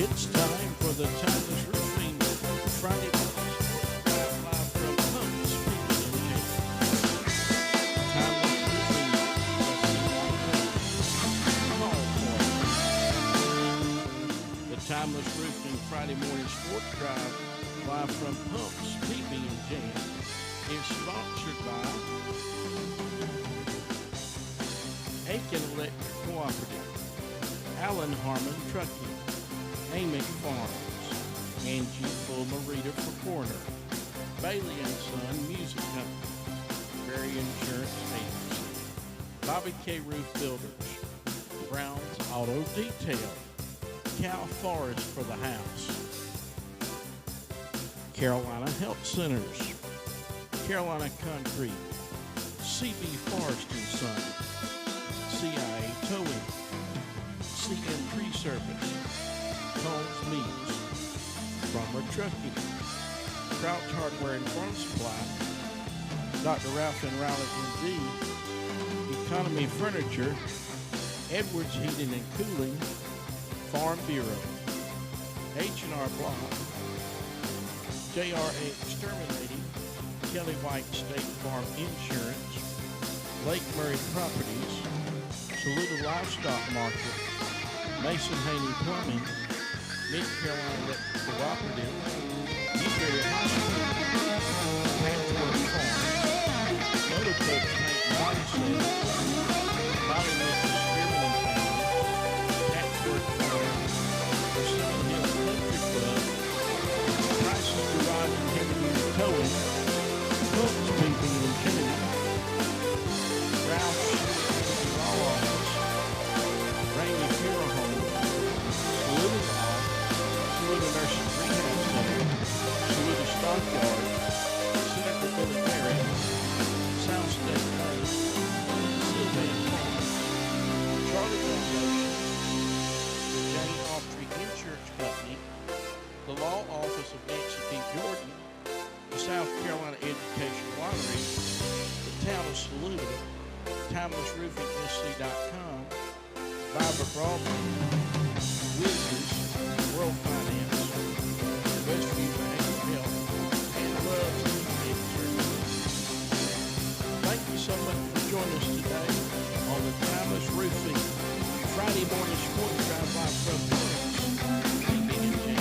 It's time for the Timeless Roofing Friday live from Pumps Timeless Roofing. The Timeless Roofing Friday morning sports drive live from Pumps PB and Jam is sponsored by Aiken Electric Cooperative, Allen Harmon Trucking, Amick Farms, Angie Full-Marita for Corner, Bailey and Son Music Company, Berry Insurance Agency, Bobby K. Roof Builders, Brown's Auto Detail, Cal Forest for the House, Carolina Health Centers, Carolina Concrete, CB Forest and Son, CIA Towing, CM Tree Service, Combs Meats, Farmer Trucking, Crouch Hardware and Farm Supply, Dr. Ralph and Rowley MD, Economy Furniture, Edwards Heating and Cooling, Farm Bureau, H&R Block, JRA Exterminating, Kelly White State Farm Insurance, Lake Murray Properties, Saluda Livestock Market, Mason Haney Plumbing, Mid-Carolina Electric Cooperative, Newberry Hospital, Patchwork Farm, Motor Coach Paint and Body Sales, Body Mixes Spearman and Family, Patchwork Farm, Pursuing Hill Country Club, Price's Garage and Heavy Duty Towing, Cook's PP and Kennedy, Ralph's Law Office, Rainy Funeral Home, Saluda Law, Saluda Nursing Rehab Center, Saluda Stockyard, Senator Billy Barrett, South State Bank, Sylvan Farm, Charlie Foundation, Jane Autry Insurance Company, the Law Office of Nancy P. Jordan, the South Carolina Education Lottery, the Town of Saluda, TimelessRoofingSC.com, Viber Broadband, Wizards, World Finance, Westview Behavioral Health, and Love's Community Services. Thank you so much for joining us today on the Timeless Roofing Friday morning sports drive live from PB and J.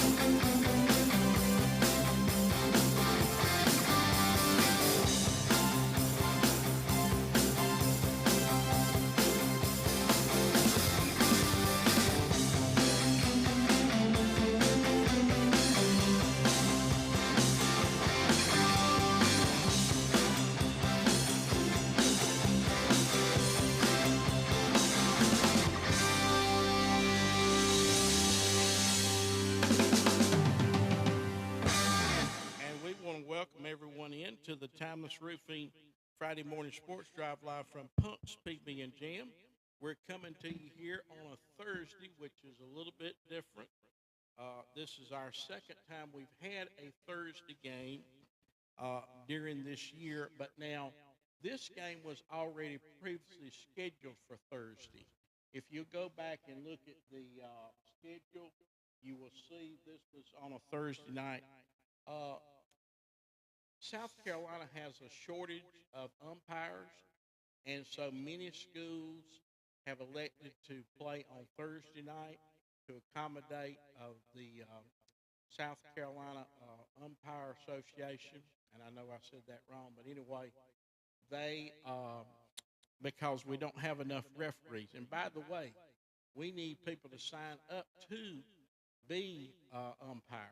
Welcome everyone in to the Timeless Roofing Friday morning sports drive live from Pumps PB and Jam. We're coming to you here on a Thursday, which is a little bit different. This is our second time we've had a Thursday game during this year, but now this game was already previously scheduled for Thursday. If you go back and look at the schedule, you will see this was on a Thursday night. South Carolina has a shortage of umpires, and so many schools have elected to play on Thursday night to accommodate the South Carolina Umpire Association. And I know I said that wrong, but anyway, they because we don't have enough referees. And by the way, we need people to sign up to be umpires.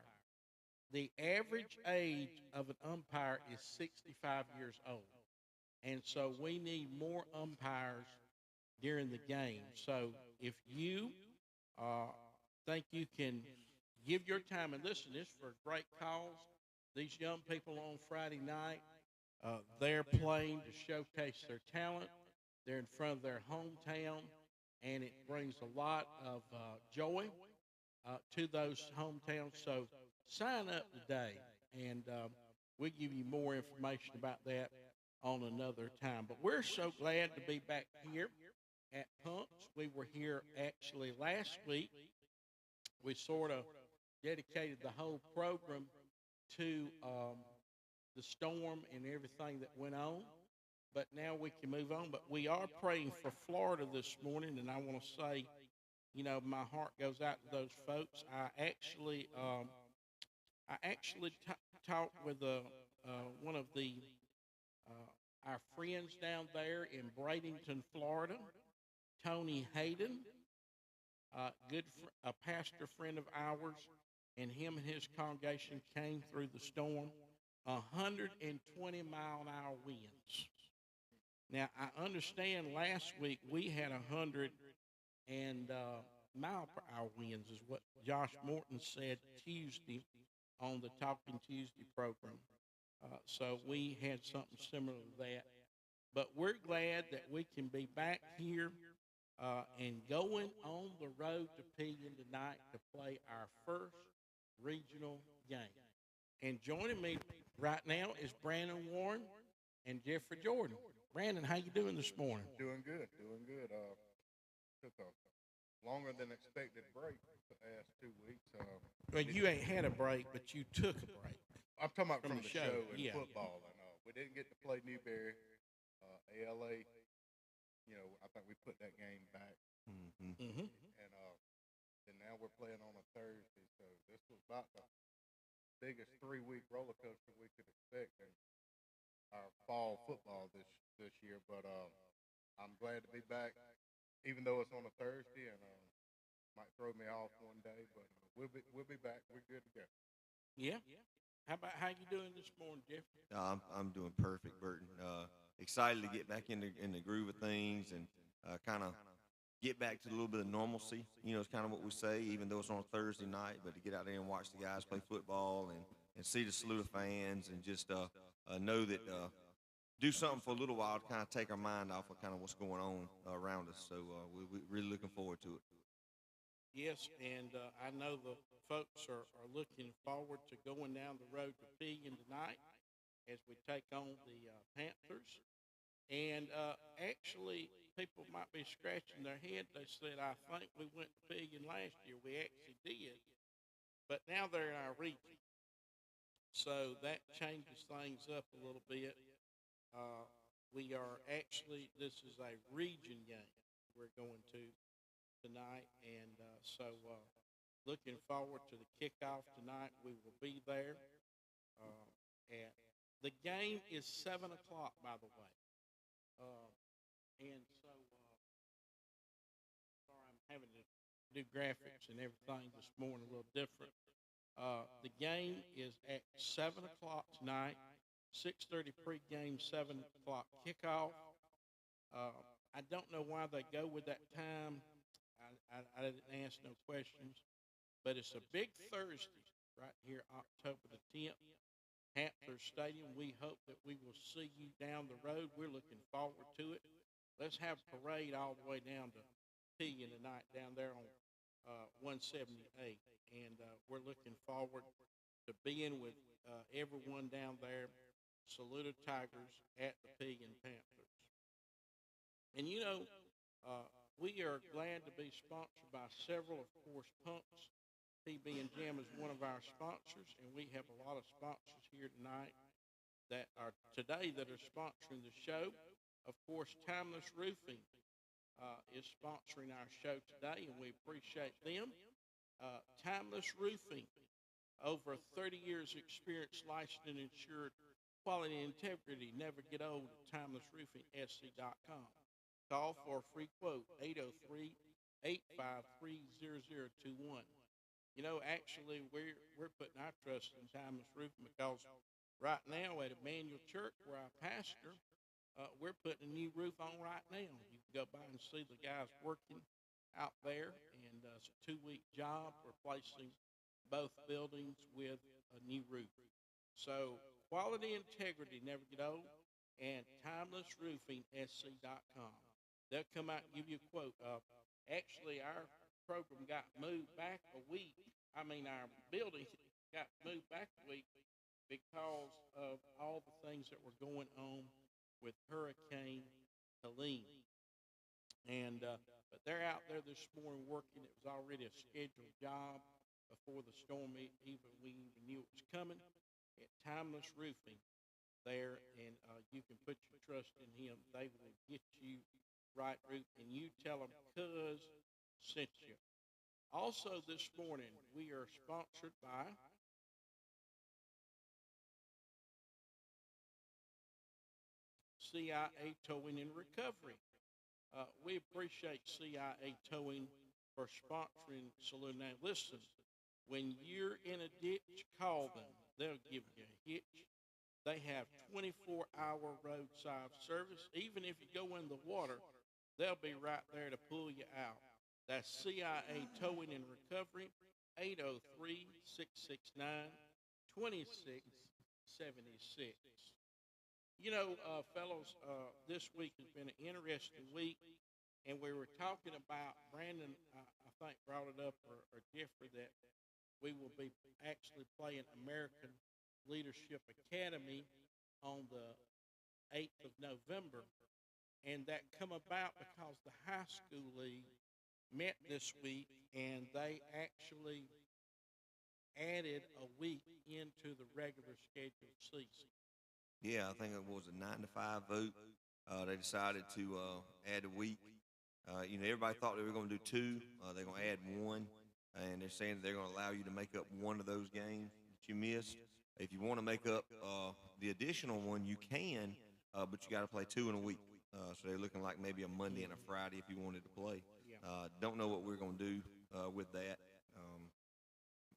The average age of an umpire is 65 years old. And so we need more umpires during the game. So if you think you can give your time and listen, this is for a great cause. These young people on Friday night, they're playing to showcase their talent. They're in front of their hometown, and it brings a lot of joy to those hometowns. So sign up today, and we'll give you more information about that on another time. But we're so glad to be back here at Pumps. We were here actually last week we sort of dedicated the whole program to the storm and everything that went on. But now we can move on. But we are praying for Florida this morning, and I want to say, my heart goes out to those folks. I actually talked with one of the our friends down there in Bradenton, Florida, Tony Hayden, a pastor friend of ours, and him and his congregation came through the storm, 120-mile-an-hour winds. Now I understand last week we had 100 and mile per hour winds, is what Josh Morton said Tuesday on the Talking Tuesday program. So we had something similar to that. But we're glad that we can be back here and going on the road to Pilgrim tonight to play our first regional game. And joining me right now is Brandon Warren and Jeffrey Jordan. Brandon, how you doing this morning? Doing good, doing good. Took a longer than expected break the last 2 weeks. Well, you ain't had a break, but you took a break. I'm talking about From from the the show, show and yeah. football, and we didn't get to play Newberry, ALA. I think we put that game back, Mm-hmm. and now we're playing on a Thursday. So this was about the biggest 3-week roller coaster we could expect in our fall football this year. But I'm glad to be back, even though it's on a Thursday, and might throw me off one day, but we'll be back. We're good to go. Yeah. How you doing this morning, Jeffrey? I'm doing perfect, Burton. Excited to get back in the groove of things and kind of get back to a little bit of normalcy. It's kind of what we say, even though it's on a Thursday night, but to get out there and watch the guys play football and see the salute of fans and just know that do something for a little while to kind of take our mind off of kind of what's going on around us. So we're really looking forward to it. Yes, and I know the folks are looking forward to going down the road to Pilgrim tonight as we take on the Panthers. And actually, people might be scratching their head. They said, I think we went to Pilgrim last year. We actually did. But now they're in our region. So that changes things up a little bit. This is a region game we're going to tonight. And looking forward to the kickoff tonight. We will be there. And the game is 7 o'clock, by the way. Sorry, I'm having to do graphics and everything this morning a little different. The game is at 7 o'clock tonight, 6:30 pregame, 7 o'clock kickoff. I don't know why they go with that time. I didn't ask no questions, but it's a big Thursday right here, October the 10th, Hampton Stadium. We hope that we will see you down the road. We're looking forward to it. Let's have a parade all the way down to Pilgrim tonight down there on 178, and we're looking forward to being with everyone down there. Saluda Tigers at the Pilgrim Panthers. And we are glad to be sponsored by several, of course, Punks. PB and Jam is one of our sponsors, and we have a lot of sponsors here tonight that are sponsoring the show. Of course, Timeless Roofing is sponsoring our show today, and we appreciate them. Timeless Roofing, over 30 years experience, licensed and insured, quality and integrity, never get old at timelessroofingsc.com. Call for a free quote, 803-853-0021. Actually, we're putting our trust in Timeless Roofing because right now at Emmanuel Church, where I pastor, we're putting a new roof on right now. You can go by and see the guys working out there, and it's a 2-week job replacing both buildings with a new roof. So quality integrity, never get old, and timelessroofingsc.com. They'll come out and give you a quote. Actually, our program got moved back a week. Our building got moved back a week because of all the things that were going on with Hurricane Helene. And but they're out there this morning working. It was already a scheduled job before the storm even we even knew it was coming. At Timeless Roofing, there, and you can put your trust in him. They will get you right roof, and you tell them "Cuz sent you." Also, this morning we are sponsored by CIA Towing and Recovery. We appreciate CIA Towing for sponsoring Saloon. Now, listen, when you're in a ditch, call them. They'll give you a hitch. They have 24-hour roadside service. Even if you go in the water, they'll be right there to pull you out. That's CIA Towing and Recovery, 803-669-2676. You know, fellows, this week has been an interesting week, and we were talking about Brandon. I think brought it up, or Jeffrey, that we will be actually playing American Leadership Academy on the 8th of November, and that come about because the high school league met this week, and they actually added a week into the regular scheduled season. Yeah, I think it was a 9-5 vote. They decided to add a week. Everybody thought they were going to do two. They're going to add one, and they're saying they're going to allow you to make up one of those games that you missed. If you want to make up the additional one, you can, but you got to play two in a week. So they're looking like maybe a Monday and a Friday if you wanted to play. Don't know what we're going to do with that.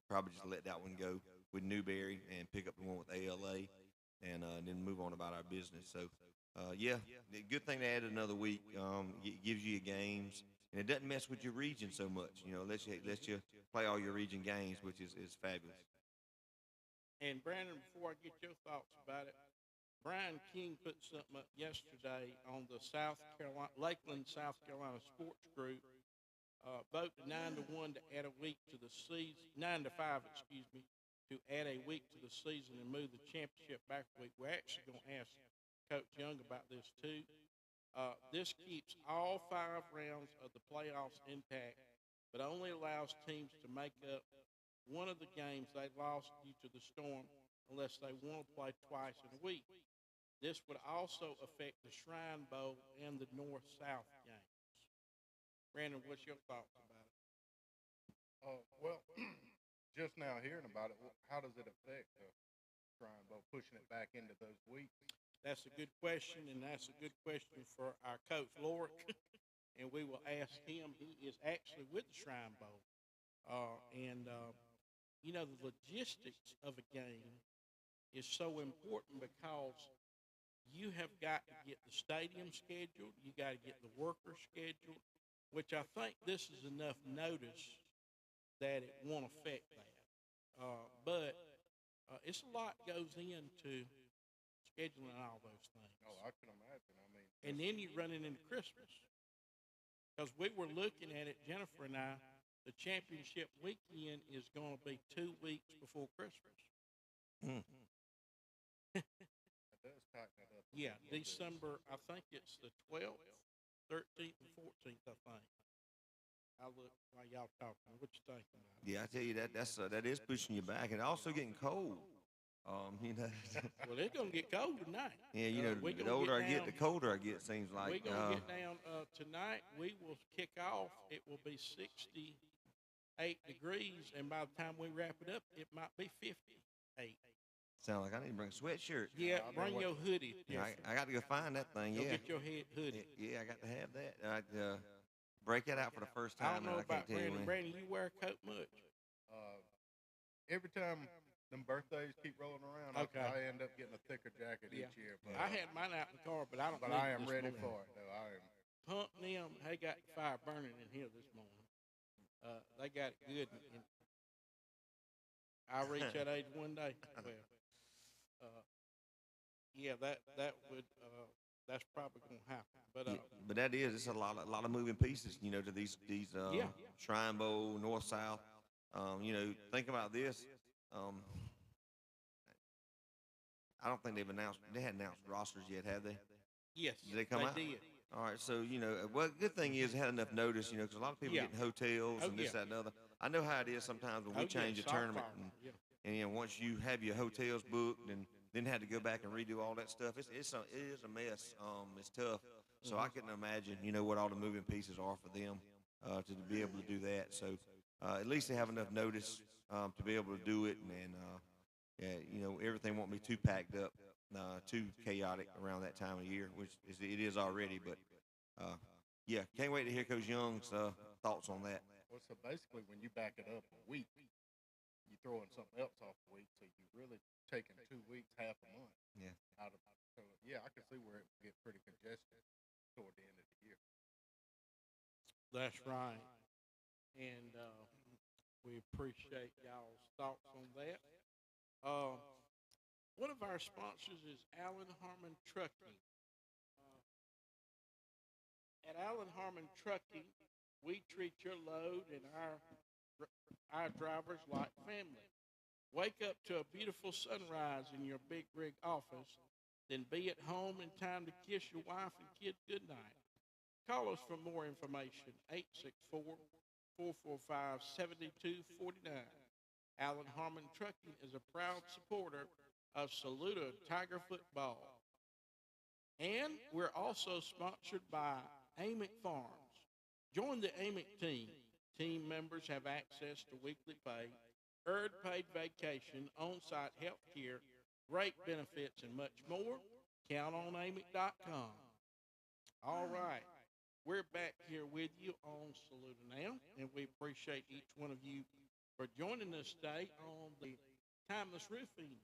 Probably just let that one go with Newberry and pick up the one with ALA. And then move on about our business. So, the good thing they added another week. It gives you your games, and it doesn't mess with your region so much. Lets you play all your region games, which is fabulous. And Brandon, before I get your thoughts about it, Brian King put something up yesterday on the Lakeland, South Carolina Sports Group. Voted 9-1 to add a week to the season, 9-5, excuse me, to add a week to the season and move the championship back a week. We're actually going to ask Coach Young about this too. This keeps all 5 rounds of the playoffs intact, but only allows teams to make up one of the games they lost due to the storm unless they want to play twice in a week. This would also affect the Shrine Bowl and the North-South games. Brandon, what's your thoughts about it? Well, just now hearing about it, how does it affect the Shrine Bowl, pushing it back into those weeks? That's a good question, and that's a good question for our coach, Lorick, and we will ask him. He is actually with the Shrine Bowl. The logistics of a game is so important because you have got to get the stadium scheduled, you got to get the workers scheduled, which I think this is enough notice that it won't affect that. But it's a lot goes into scheduling all those things. Oh, I can imagine. And then you're running into Christmas. Because we were looking at it, Jennifer and I, the championship weekend is going to be 2 weeks before Christmas. That does tighten it up. Yeah, December, I think it's the 12th, 13th, and 14th, I think. I'll look while y'all talking. What you think about it? Yeah, I tell you that is pushing you back, and also getting cold. Well, it's gonna get cold tonight. Yeah, the older I get, the colder I get. Seems like we're gonna get down tonight. We will kick off. It will be 68 degrees, and by the time we wrap it up, it might be 58. Sound like I need to bring a sweatshirt. Yeah, bring your hoodie. Yeah, I got to go find that thing. Go Yeah, get your hoodie. Yeah, I got to have that. Break it out for the first I time. don't know and I can't about tell you Brandon. when. Brandon, you wear a coat much? Every time them birthdays keep rolling around, Okay. I end up getting a thicker jacket each year. But I had mine out in the car, but I don't. but need I it am this ready morning. for it, though. I am. Pump them. They got the fire burning in here this morning. They got it good. And I reach that age one day. Well, yeah, that would that's probably gonna happen. But But that is, it's a lot of moving pieces, to these Yeah. Shrine Bowl, North South. Think about this. I don't think they hadn't announced rosters yet, have they? yes, Did they come out? did. All right, so well, good thing is it had enough notice, because a lot of people Yeah. getting hotels Oh, and this, yeah. that, and the other. I know how it is sometimes when Oh, we yeah, change a soft tournament, fire, yeah. and once you have your hotels booked, and then had to go back and redo all that stuff, it is a mess. It's tough. So I couldn't imagine, what all the moving pieces are for them to be able to do that. So at least they have enough notice to be able to do it, and yeah, everything won't be too packed up, too chaotic around that time of year, which it is already. But yeah, can't wait to hear Coach Young's thoughts on that. Well, so basically, when you back it up a week, you throw in something else off a week, so you really taking 2 weeks, half a month Yeah. out of. So yeah, I can see where it would get pretty congested toward the end of the year. That's right. And we appreciate y'all's thoughts on that. Uh, one of our sponsors is Allen Harmon Trucking. At Allen Harmon Trucking, we treat your load and our drivers like family. Wake up to a beautiful sunrise in your big rig office, then be at home in time to kiss your wife and kids goodnight. Call us for more information, 864-445-7249. Allen Harmon Trucking is a proud supporter of Saluda Tiger Football. And we're also sponsored by Amick Farms. Join the Amick team. Team members have access to weekly pay, earned paid vacation, on-site health care, great benefits, and much more. Count on Amick.com. All right. We're back here with you on Saluda Now, and we appreciate each one of you for joining us today on the Timeless Roofing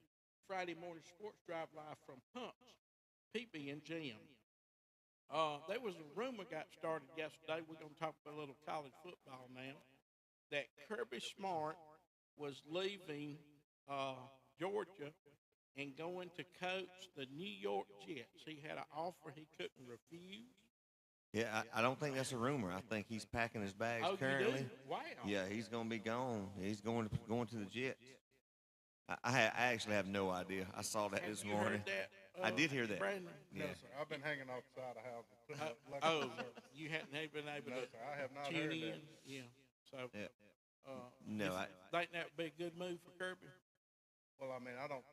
Friday morning sports drive live from Pumps, PB and Jam. There was a rumor got started yesterday. We're going to talk about a little college football now. That Kirby Smart was leaving Georgia and going to coach the New York Jets. He had an offer he couldn't refuse. Yeah, I don't think that's a rumor. I think he's packing his bags Oh, currently. you do? Wow. Yeah, he's going to be gone. He's going to the Jets. I actually have no idea. I saw that Have this you morning. heard that? I did hear that. Brandon? Yeah. No, sir. I've been hanging off the side of the house. And putting up Oh, lucky you hadn't been able No, to sir. I have not tune heard in? that. Yeah. So, Yeah. you No, think that would be a good move for Kirby? Well, I mean, I don't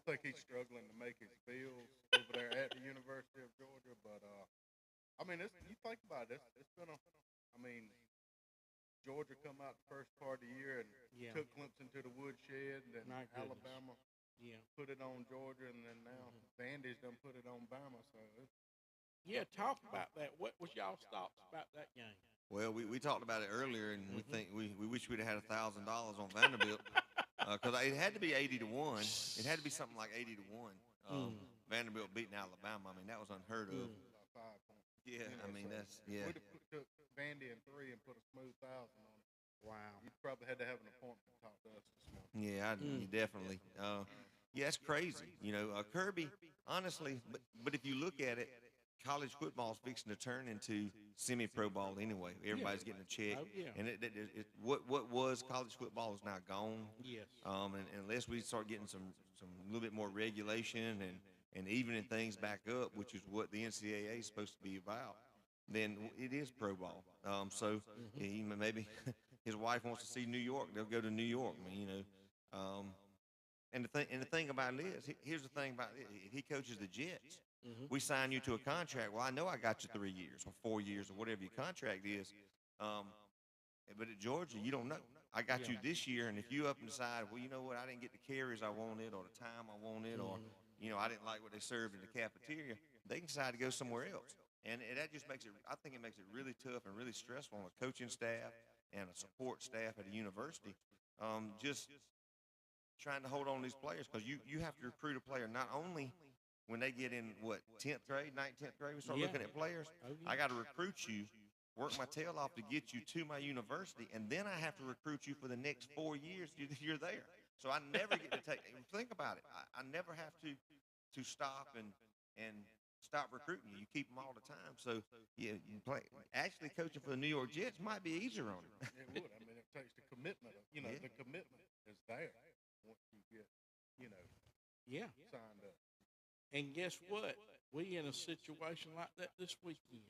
think he's struggling to make his bills over there at the University of Georgia. But I mean, you think about it, it's been Georgia come out the first part of the year and Yeah. took Clemson to the woodshed, and then My goodness. Alabama Yeah. put it on Georgia, and then now Vandy's done put it on Bama. So Yeah, talk about that. What was y'all's thoughts about that game? Well, we talked about it earlier, and we wish we'd have had $1,000 on Vanderbilt because it had to be 80-1. It had to be something like 80-1. Vanderbilt beating Alabama. I mean, that was unheard of. about 5 points. Yeah, You know, I mean so yeah. We'd have took Vandy in 3 and put a smooth 1,000 on it. Wow. You probably had to have an appointment to talk to us this morning. Yeah, definitely. Yeah, it's crazy. Kirby, honestly, but if you look at it, college football is fixing to turn into semi-pro ball anyway. Everybody's getting a check, Oh, yeah. and what was college football is now gone. Yes. And unless we start getting some a little bit more regulation and evening things back up, which is what the NCAA is supposed to be about, then it is pro ball. So maybe his wife wants to see New York, they'll go to New York. I mean, and the thing about it is, here's the thing about it: if he coaches the Jets, we sign you to a contract. Well, I know I got you 3 years or 4 years or whatever your contract is. But at Georgia, you don't know. I got you this year, and if you up and decide, well, you know what, I didn't get the carries I wanted or the time I wanted, or I didn't like what they served in the cafeteria, they can decide to go somewhere else. And that just makes it. I think it makes it really tough and really stressful on a coaching staff and a support staff at a university. Just trying to hold on to these players, because you have to recruit a player not only when they get in 10th grade, 9th, 10th grade, we start looking at players. Oh, yeah. I got to recruit you, work my tail off to get you to my university, and then I have to recruit you for the next 4 years you're there. So I never get to think about it. I never have to stop and stop recruiting you. You keep them all the time. So yeah, actually coaching for the New York Jets might be easier on him. It would. I mean, it takes the commitment. Yeah. The commitment is there once you get, Yeah. signed up. And guess what? We in a situation like that this weekend.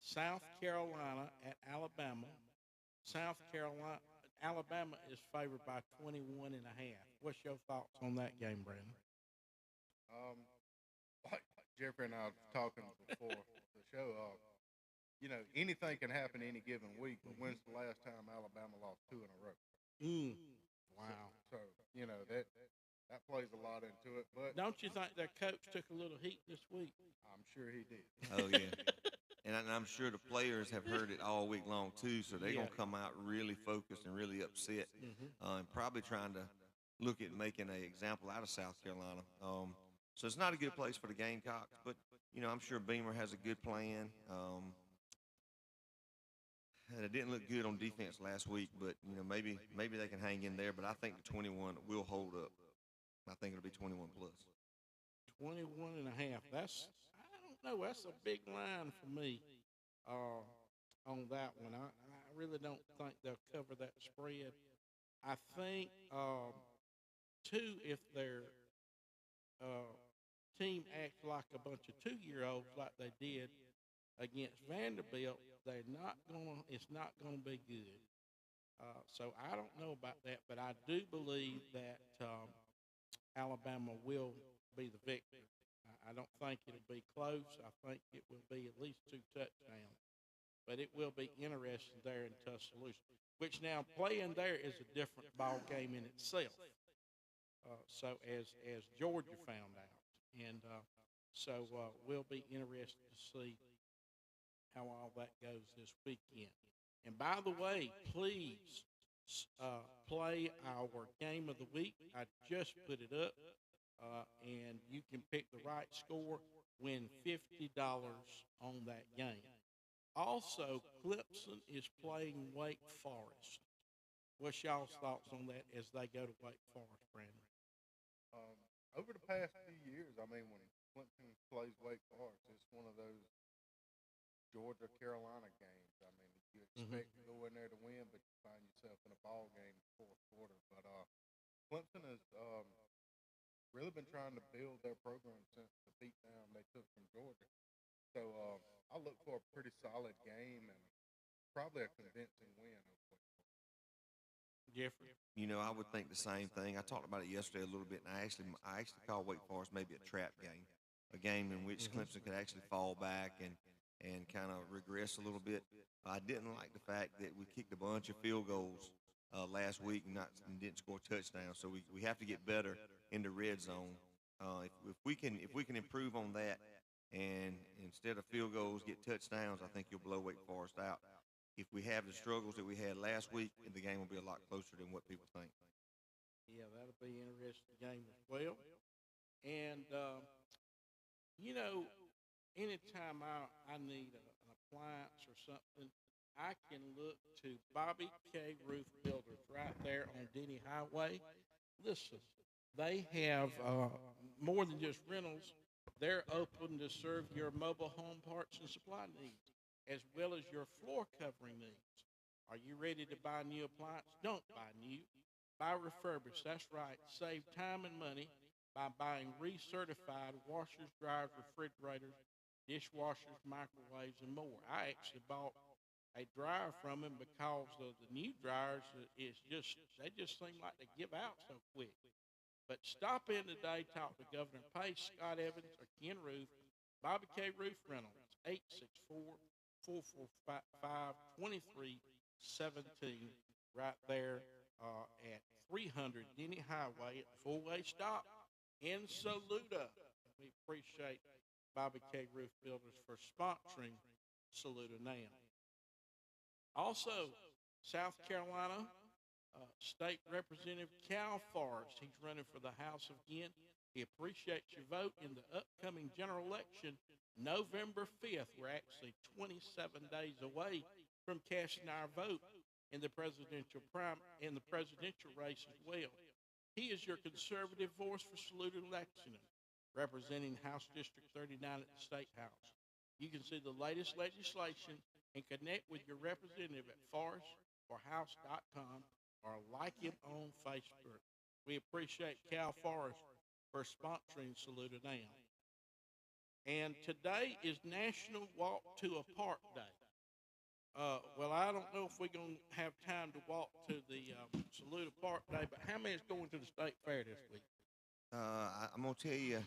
South Carolina at Alabama. South Carolina, Alabama is favored by 21 and a half. What's your thoughts on that game, Brandon? Um, like Jeffrey and I was talking before the show. Anything can happen any given week. But when's the last time Alabama lost two in a row? Mm. So, Wow. so that plays a lot into it. But Don't you think their coach took a little heat this week? I'm sure he did. Oh yeah. And I'm sure the players have heard it all week long too, so they're Yeah. gonna come out really focused and really upset, and probably trying to look at making an example out of South Carolina. So it's not a good place for the Gamecocks, but I'm sure Beamer has a good plan. And it didn't look good on defense last week, but maybe they can hang in there. But I think the 21 will hold up. I think it'll be 21 plus. 21 and a half. I don't know. That's a big line for me on that one. I really don't think they'll cover that spread. I think, two, if their team acts like a bunch of 2-year-olds like they did against Vanderbilt, it's not gonna be good. So I don't know about that, but I do believe that Alabama will be the victor. I don't think it'll be close. I think it will be at least 2 touchdowns. But it will be interesting there in Tuscaloosa, which now playing there is a different ball game in itself. So as Georgia found out, and so we'll be interested to see how all that goes this weekend. And by the way, please play our game of the week. I just put it up, and you can pick the right score, win $50 on that game. Also, Clemson is playing Wake Forest. What's y'all's thoughts on that as they go to Wake Forest, Brandon? Over the past few years, I mean, when Clemson plays Wake Forest, it's one of those Georgia Carolina games. I mean, you expect to go in there to win, but you find yourself in a ball game in the fourth quarter. But Clemson has really been trying to build their program since the beatdown they took from Georgia. So I look for a pretty solid game and probably a convincing win. Jeffrey? I would think the same thing. I talked about it yesterday a little bit, and I actually call Wake Forest maybe a trap game, a game in which Clemson could actually fall back and kind of regress a little bit. I didn't like the fact that we kicked a bunch of field goals last week and didn't score touchdowns. So we have to get better in the red zone. If we can improve on that, and instead of field goals get touchdowns, I think you'll blow Wake Forest out. If we have the struggles that we had last week, the game will be a lot closer than what people think. Yeah, that'll be an interesting game as well. And, anytime I need an appliance or something, I can look to Bobby K. Roof Builders right there on Denny Highway. Listen, they have more than just rentals. They're open to serve your mobile home parts and supply needs, as well as your floor covering needs. Are you ready to buy a new appliance? Don't buy new. Buy refurbished. That's right. Save time and money by buying recertified washers, dryers, refrigerators, dishwashers, microwaves, and more. I actually bought a dryer from him because of the new dryers they just seem like they give out so quick. But stop in today, talk to Governor Pace, Scott Evans, or Ken Roof, Bobby K. Roof Reynolds, 864-445-2317, right there at 300 Denny Highway at the four-way stop in Saluda. We appreciate Bobby K. Roof Builders for sponsoring Saluda now. Also, South Carolina State Representative Cal Forrest. He's running for the House again. He appreciates your vote in the upcoming general election, November 5th. We're actually 27 days away from casting our vote in the presidential race as well. He is your conservative voice for Saluda and Lexington, representing House District 39 at the State House. You can see the latest legislation and connect with your representative at forestforhouse.com or like him on Facebook. We appreciate Cal Forrest for sponsoring Saluda Now. And today is National Walk to a Park Day. Well, I don't know if we're going to have time to walk to the Saluda Park Day, but how many is going to the State Fair this week? I'm gonna tell you,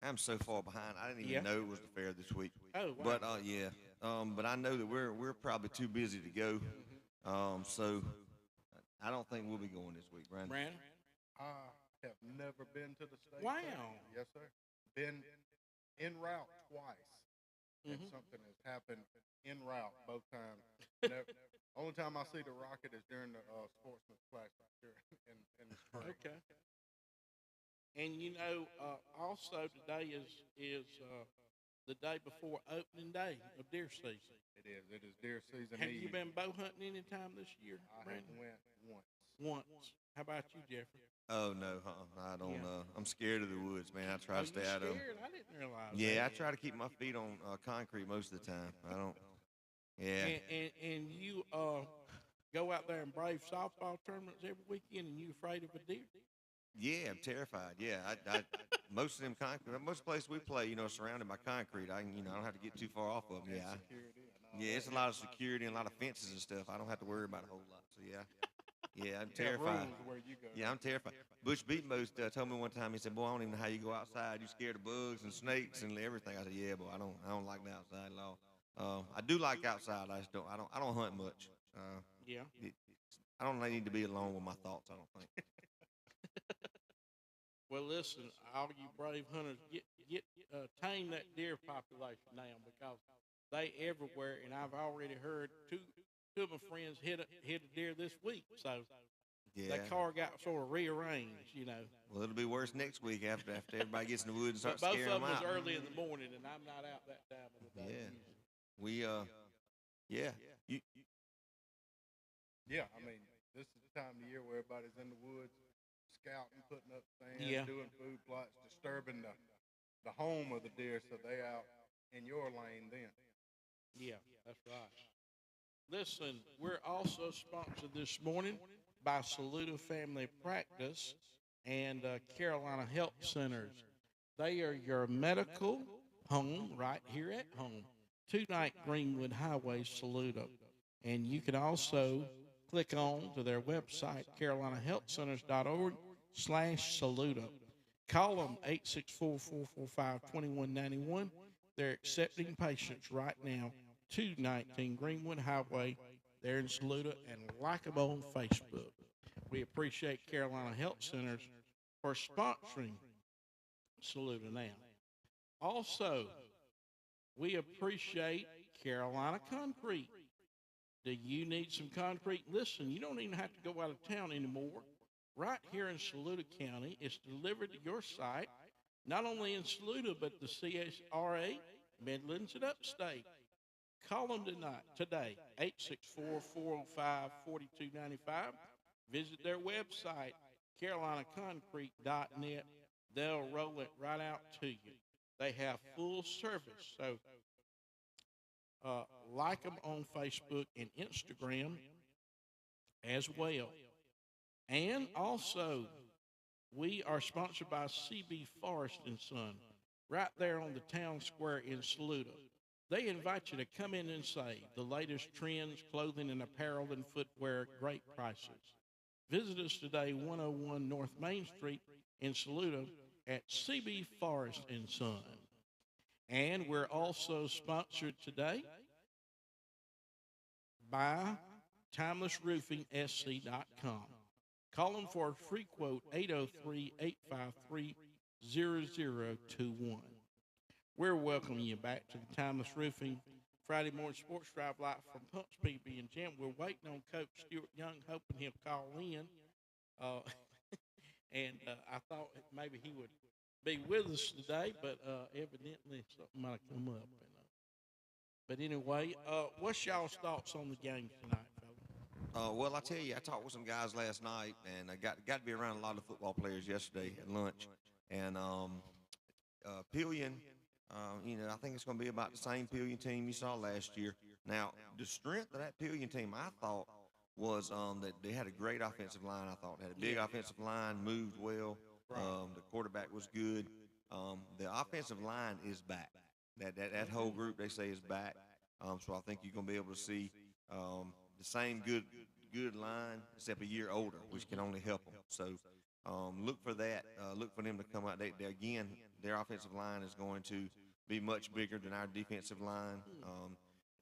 I'm so far behind. I didn't Yeah. even know it was the fair this week. Oh, wow. But yeah, but I know that we're probably too busy to go. So I don't think we'll be going this week, Brandon. Brandon? I have never been to the state. Wow. fair. Yes, sir. Been en route twice. And Mhm. something has happened en route both times. Never, only time I see the rocket is during the sportsman's classic in the spring. Okay. And you know, also today is the day before opening day of deer season. It is. It is deer season Have eve. you been bow hunting any time this year, I have Brandon? went once. Once. How about you, Jeffrey? Oh no, I don't. Yeah. I'm scared of the woods, man. I try Oh, to stay you out of 'em. scared? I didn't realize Yeah, I that. try to keep my feet on concrete most of the time. I don't. Yeah. And you go out there and brave softball tournaments every weekend, and you afraid of a deer? Yeah, I'm terrified. Yeah, most of them concrete, most places we play, surrounded by concrete. I don't have to get too far off of them. Yeah, Security and all yeah, that. it's a lot of security and a lot of fences and stuff. I don't have to worry about a whole lot. So yeah, yeah, I'm You have terrified. rules where you go. Yeah, I'm terrified. Butch Beatmost told me one time. He said, "Boy, I don't even know how you go outside. You scared of bugs and snakes and everything." I said, "Yeah, boy, I don't like the outside law. I do like outside. I just don't. I don't hunt much. Yeah. I don't need to be alone with my thoughts. I don't think." Well, listen, all you brave hunters, tame that deer population down because they everywhere, and I've already heard two of my friends hit a deer this week, so Yeah. that car got sort of rearranged, you know. Well, it'll be worse next week after everybody gets in the woods and But starts both scaring of them them was out. early in the morning, and I'm not out that time of the day. Yeah. usually. We yeah. You Yeah, I mean, this is the time of year where everybody's in the woods, scouting, putting up stands, Yeah. doing food plots, disturbing the home of the deer, so they out in your lane then. Yeah, that's right. Listen, we're also sponsored this morning by Saluda Family Practice and Carolina Health Centers. They are your medical home right here at home. 29 Greenwood Highway, Saluda. And you can also click on to their website, carolinahealthcenters.org/Saluda. Call them 864-445-2191. They're accepting patients right now. 219 Greenwood Highway there in Saluda, and like them on Facebook. We appreciate Carolina Health Centers for sponsoring Saluda Now. Also, we appreciate Carolina Concrete. Do you need some concrete? Listen, you don't even have to go out of town anymore. Right here in Saluda County, it's delivered to your site, not only in Saluda, but the CSRA, Midlands, and Upstate. Call them today, 864-405-4295. Visit their website, carolinaconcrete.net. They'll roll it right out to you. They have full service. So like them on Facebook and Instagram as well. And also, we are sponsored by CB Forrest and Son, right there on the town square in Saluda. They invite you to come in and save the latest trends, clothing and apparel and footwear at great prices. Visit us today, 101 North Main Street in Saluda at CB Forrest and Son. And we're also sponsored today by TimelessRoofingSC.com. Call them for a free quote, 803-853-0021. We're welcoming you back to the Timeless Roofing Friday morning sports drive live from Punch PB and Jam. We're waiting on Coach Stuart Young, hoping he'll call in. And I thought maybe he would be with us today, but evidently something might have come up. But anyway, what's y'all's thoughts on the game tonight, fellas? Well, I tell you, I talked with some guys last night, and I got to be around a lot of football players yesterday at lunch. And Pillion, I think it's going to be about the same Pillion team you saw last year. Now, the strength of that Pillion team, I thought, was that they had a great offensive line. I thought they had a big offensive line, moved well. Right. The quarterback was good. The offensive line is back. That whole group they say is back. So I think you're gonna be able to see the same good line except a year older, which can only help them. So look for that. Look for them to come out. Again, their offensive line is going to be much bigger than our defensive line.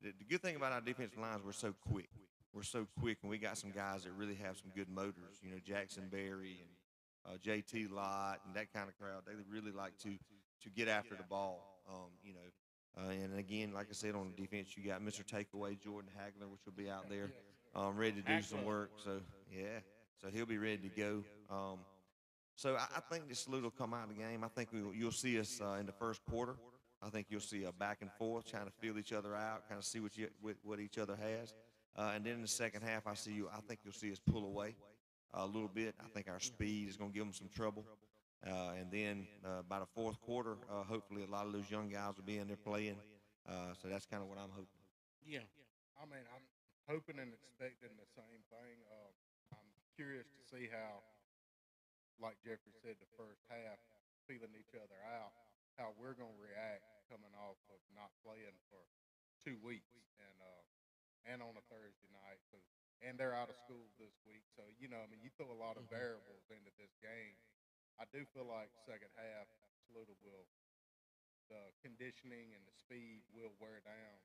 The good thing about our defensive line is we're so quick. We're so quick, and we got some guys that really have some good motors. You know, Jackson Berry and J.T. Lott and that kind of crowd. They really like to get after the ball. You know, and again, like I said, on the defense, you got Mr. Takeaway, Jordan Hagler, which will be out there, ready to do some work. So yeah, so he'll be ready to go. So I think this salute will come out of the game. I think you'll see us in the first quarter. I think you'll see a back and forth, trying to feel each other out, kind of see what each other has. And then in the second half, I think you'll see us pull away a little bit. I think our speed is going to give them some trouble. And then by the fourth quarter, hopefully a lot of those young guys will be in there playing. So that's kind of what I'm hoping. Yeah. I mean, I'm hoping and expecting the same thing. I'm curious to see how, like Jeffrey said, the first half, feeling each other out, how we're going to react coming off of not playing for 2 weeks and on a Thursday night. And they're out of school this week. So, you know, I mean, you throw a lot of variables into this game. I do feel like second half, Saluda the conditioning and the speed will wear down.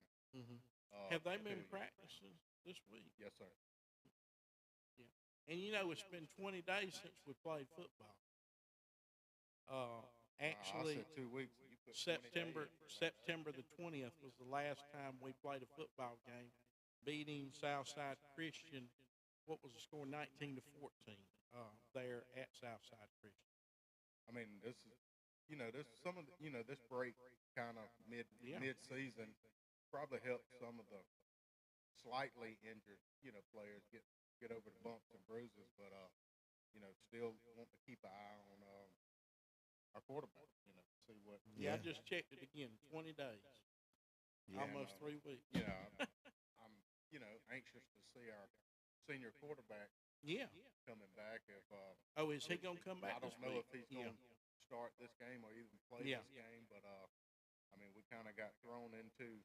Have they been practicing this week? Yes, sir. Yeah. And you know, it's been 20 days since we played football. Actually, I said 2 weeks. You put 20 days. September the 20th was the last time we played a football game, beating Southside Christian. What was the score? 19-14. There at Southside Christian. I mean, this is, you know, this some of the, you know, this break kind of mid-season probably helped some of the slightly injured, you know, players get over the bumps and bruises, but you know, still want to keep an eye on our quarterback, you know, see what. Yeah, I just checked it again. 20 days, almost 3 weeks. Yeah, I'm you know, anxious to see our senior quarterback Yeah. coming back. If Oh, is he gonna come back? I don't this know week? if he's going to start this game or even play Yeah. this game, but I mean, we kind of got thrown into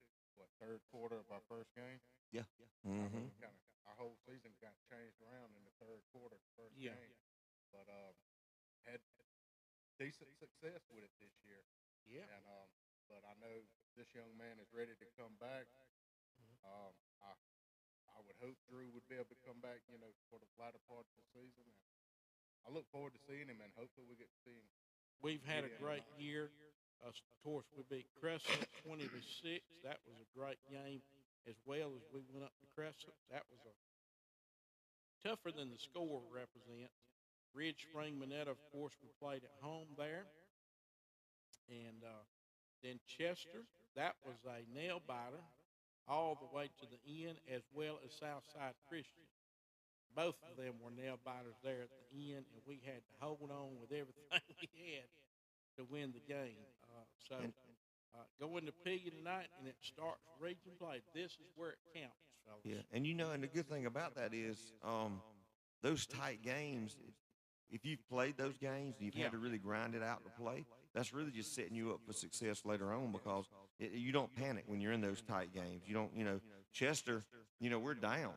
third quarter of our first game. Yeah. I mean, Mm-hmm. our whole season got changed around in the third quarter, first Yeah. game. But had decent success with it this year. Yeah. And but I know this young man is ready to come back. I would hope Drew would be able to come back, you know, for the latter part of the season. And I look forward to seeing him, and hopefully we get to see him. We've had a great year. Of course, we beat Crescent 20-6. That was a great game, as well as we went up to Crescent. That was a tougher than the score represents. Ridge Spring Minetta, of course, we played at home there, and then Chester. That was a nail biter all the way to the end, as well as Southside Christian. Both of them were nail biters there at the end, and we had to hold on with everything we had to win the game. So go into Pillion tonight, and it starts region play. This is where it counts, fellas. Yeah, and you know, and the good thing about that is those tight games. If you've played those games and you've had to really grind it out to play, that's really just setting you up for success later on because you don't panic when you're in those tight games. You don't, you know, Chester, you know, we're down.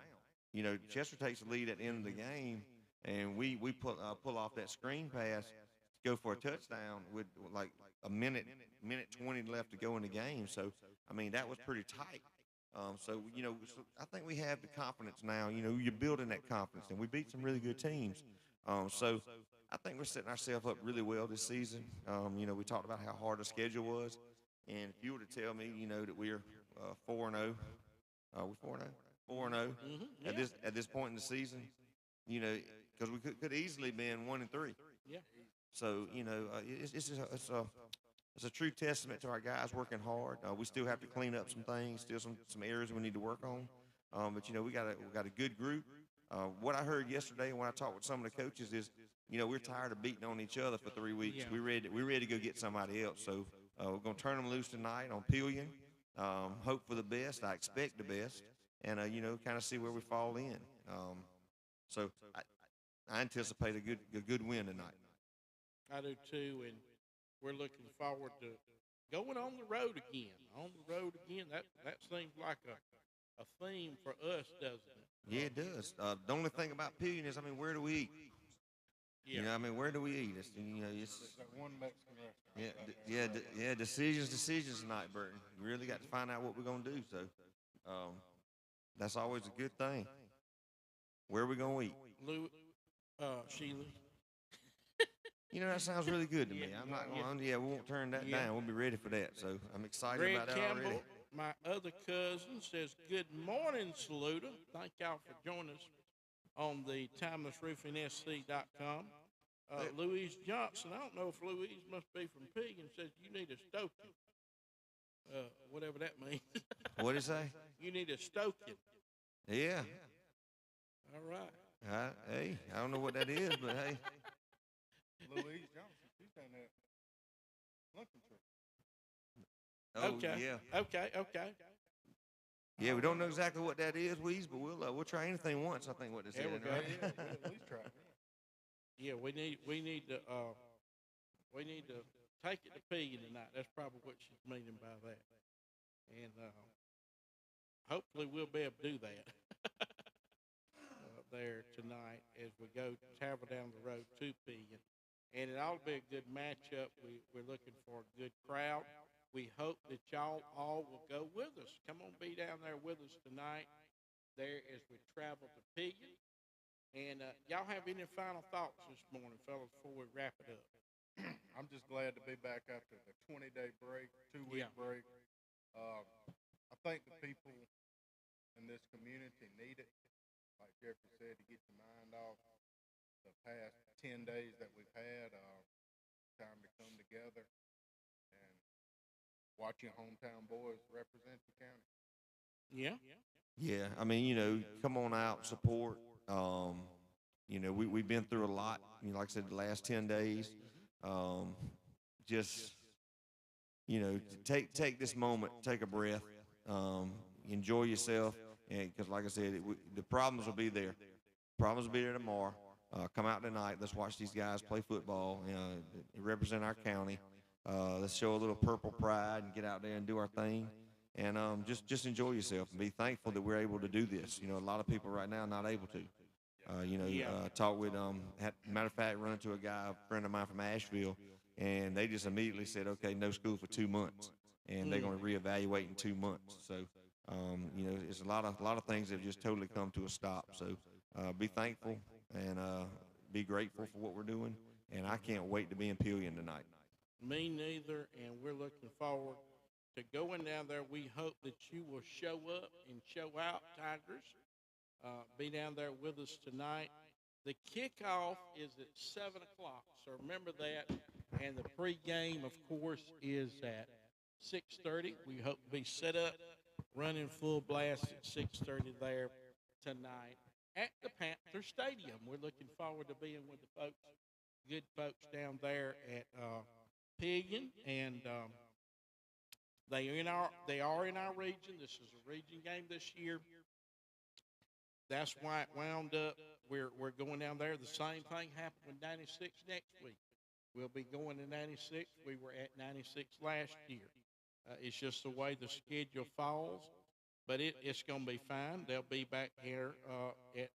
You know, Chester takes the lead at the end of the game, and we pull off that screen pass to go for a touchdown with like a minute 20 left to go in the game. So, I mean, that was pretty tight. So, you know, I think we have the confidence now. You know, you're building that confidence, and we beat some really good teams. So I think we're setting ourselves up really well this season. You know, we talked about how hard the schedule was, and if you were to tell me, you know, that we're 4-0, we're 4-0 at this point in the season, you know, because we could easily been 1-3. Yeah. So you know, it's a true testament to our guys working hard. We still have to clean up some things, still some areas we need to work on. But you know, we got a good group. What I heard yesterday when I talked with some of the coaches is, you know, we're tired of beating on each other for 3 weeks. Yeah. We're ready to go get somebody else. So we're gonna turn them loose tonight on Pillion. Hope for the best. I expect the best, and you know, kind of see where we fall in. So I anticipate a good win tonight. I do too, and we're looking forward to going on the road again. On the road again. That seems like a theme for us, doesn't it? Yeah, it does. The only thing about Pillion is, I mean, where do we eat? Yeah. You know, I mean, where do we eat? It's, you know, it's There's that one Mexican restaurant. yeah, right there. yeah. Decisions tonight, Burton. You really got to find out what we're gonna do. So, that's always a good thing. Where are we gonna eat? Lou, Sheila. You know, that sounds really good to me. Yeah, I'm not yeah. going. Yeah, we won't turn that Yeah. down. We'll be ready for that. So I'm excited Greg about that Campbell, already. my other cousin, says, "Good morning, Saluda. Thank y'all for joining us on the TimelessRoofingSC.com." Louise Johnson, I don't know if Louise must be from Pilgrim, says, "You need a stoking." Whatever that means. What'd he say? You need a stoking. Yeah. All right. Hey, I don't know what that is, but hey. Louise Johnson, she's down there. Lincoln Tree. Oh, Okay. yeah. Okay. Yeah, we don't know exactly what that is, Weeze, but we'll try anything once. I think what they There said. we go. Right? Yeah, we'll at least try it. Yeah, we need to take it to Pilgrim tonight. That's probably what she's meaning by that. And hopefully we'll be able to do that there tonight as we go travel down the road to Pilgrim. And it ought to be a good matchup. We're looking for a good crowd. We hope that y'all all will go with us. Come on, be down there with us tonight there as we travel to Pilgrim. And y'all have any final thoughts this morning, fellas, before we wrap it up? I'm just glad to be back after the 20-day break, 2-week Yeah. break. I think the people in this community need it. Like Jeffrey said, to get your mind off the past 10 days that we've had. Time to come together and watch your hometown boys represent the county. Yeah. Yeah, I mean, you know, come on out, support. You know, we've been through a lot. You know, like I said, the last 10 days. Just, you know, take this moment, take a breath, enjoy yourself, and because, like I said, the problems will be there. Problems will be there tomorrow. Come out tonight. Let's watch these guys play football. You know, represent our county. Let's show a little purple pride and get out there and do our thing. And just enjoy yourself and be thankful that we're able to do this. You know, a lot of people right now are not able to. Talk with matter of fact, run into a friend of mine from Asheville, and they just immediately said, okay, no school for 2 months, and they're going to reevaluate in 2 months. So, you know, it's a lot of things that have just totally come to a stop. So, be thankful and be grateful for what we're doing, and I can't wait to be in Pillion tonight. Me neither, and we're looking forward to going down there. We hope that you will show up and show out, Tigers. Be down there with us tonight. The kickoff is at 7 o'clock, so remember that. And the pregame, of course, is at 6:30. We hope to be set up, running full blast at 6:30 there tonight at the Panther Stadium. We're looking forward to being with the folks, good folks down there at Pilgrim, and they are in our region. This is a region game this year. That's why it wound up. We're going down there. The same thing happened with 96 next week. We'll be going to 96. We were at 96 last year. It's just the way the schedule falls, but it's going to be fine. They'll be back here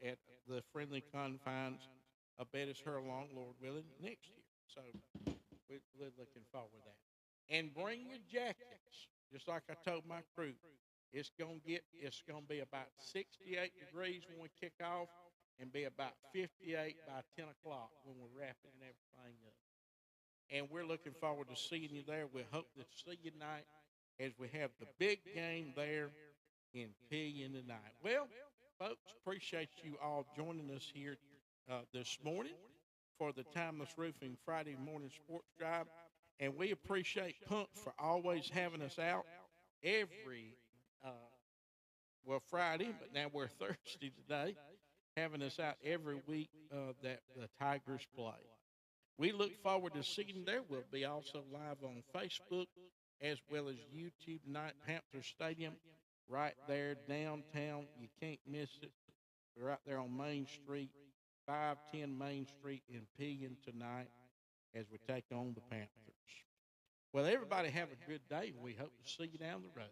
at the friendly confines of Bettis Hurlong, Lord willing, next year. So we're looking forward to that. And bring your jackets, just like I told my crew. It's gonna be about 68 degrees when we kick off, and be about 58 by 10 o'clock when we're wrapping everything up. And we're looking forward to seeing you there. We hope to see you tonight as we have the big game there in Pillion tonight. Well, folks, appreciate you all joining us here this morning for the Timeless Roofing Friday morning sports drive. And we appreciate Punk for always having us out every Friday, but now we're Thursday today, having us out every week that the Tigers play. We look forward to seeing you there. We'll be also live on Facebook as well as YouTube tonight, Panther Stadium, right there downtown. You can't miss it. We're right there on Main Street, 510 Main Street in Pillion tonight as we take on the Panthers. Well, everybody have a good day. We hope to see you down the road.